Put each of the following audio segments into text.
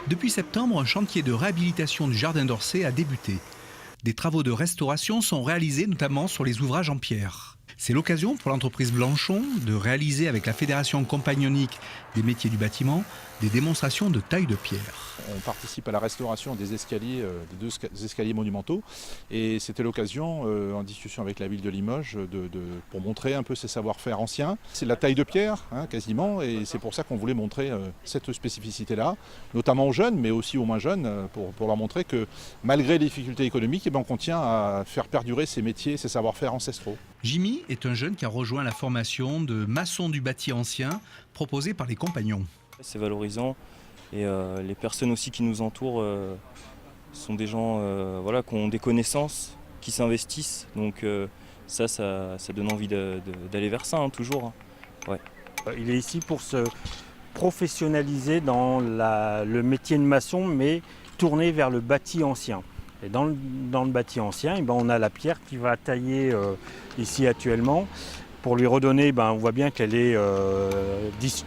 Depuis septembre, un chantier de réhabilitation du jardin d'Orsay a débuté. Des travaux de restauration sont réalisés notamment sur les ouvrages en pierre. C'est l'occasion pour l'entreprise Blanchon de réaliser avec la Fédération compagnonique des métiers du bâtiment des démonstrations de taille de pierre. On participe à la restauration des escaliers, des deux escaliers monumentaux, et c'était l'occasion, en discussion avec la ville de Limoges, pour montrer un peu ses savoir-faire anciens. C'est de la taille de pierre, quasiment, et c'est pour ça qu'on voulait montrer cette spécificité-là, notamment aux jeunes, mais aussi aux moins jeunes, pour leur montrer que malgré les difficultés économiques, on tient à faire perdurer ces métiers, ces savoir-faire ancestraux. Jimmy est un jeune qui a rejoint la formation de maçon du bâti ancien proposée par les compagnons. C'est valorisant et les personnes aussi qui nous entourent sont des gens qui ont des connaissances, qui s'investissent. Donc ça donne envie d'aller vers ça, toujours. Ouais. Il est ici pour se professionnaliser dans le métier de maçon, mais tourné vers le bâti ancien. Et dans le bâti ancien, on a la pierre qui va tailler ici actuellement. Pour lui redonner, on voit bien qu'elle est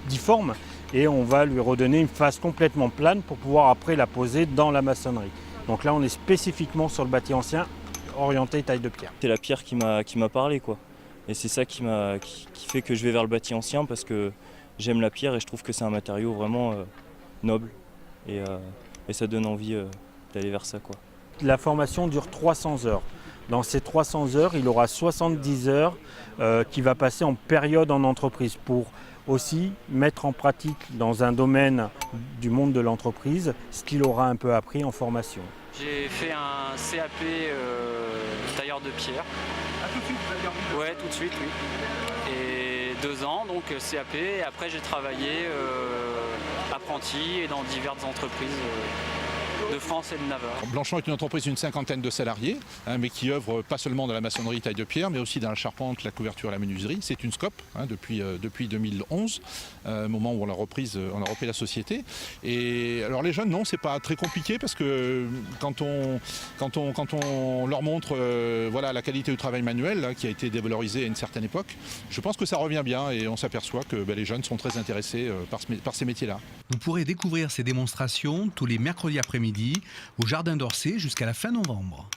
difforme, et on va lui redonner une face complètement plane pour pouvoir après la poser dans la maçonnerie. Donc là, on est spécifiquement sur le bâti ancien, orienté taille de pierre. C'est la pierre qui m'a parlé, quoi. Et c'est ça qui fait que je vais vers le bâti ancien, parce que j'aime la pierre et je trouve que c'est un matériau vraiment noble. Et ça donne envie d'aller vers ça, quoi. La formation dure 300 heures. Dans ces 300 heures, il aura 70 heures qui va passer en période en entreprise pour aussi mettre en pratique dans un domaine du monde de l'entreprise ce qu'il aura un peu appris en formation. J'ai fait un CAP tailleur de pierre. Ah, tout de suite, vous avez envie de... Ouais, tout de suite, oui. Et 2 ans, donc CAP. Et après, j'ai travaillé apprenti et dans diverses entreprises de France et de Navarre. Blanchon est une entreprise d'une 50aine de salariés, mais qui œuvre pas seulement dans la maçonnerie taille de pierre, mais aussi dans la charpente, la couverture et la menuiserie. C'est une SCOP depuis 2011, moment où on a repris la société. Et alors les jeunes, non, c'est pas très compliqué, parce que quand on leur montre la qualité du travail manuel qui a été dévalorisé à une certaine époque, je pense que ça revient bien, et on s'aperçoit que les jeunes sont très intéressés par ces métiers-là. Vous pourrez découvrir ces démonstrations tous les mercredis après-midi au Jardin d'Orsay jusqu'à la fin novembre.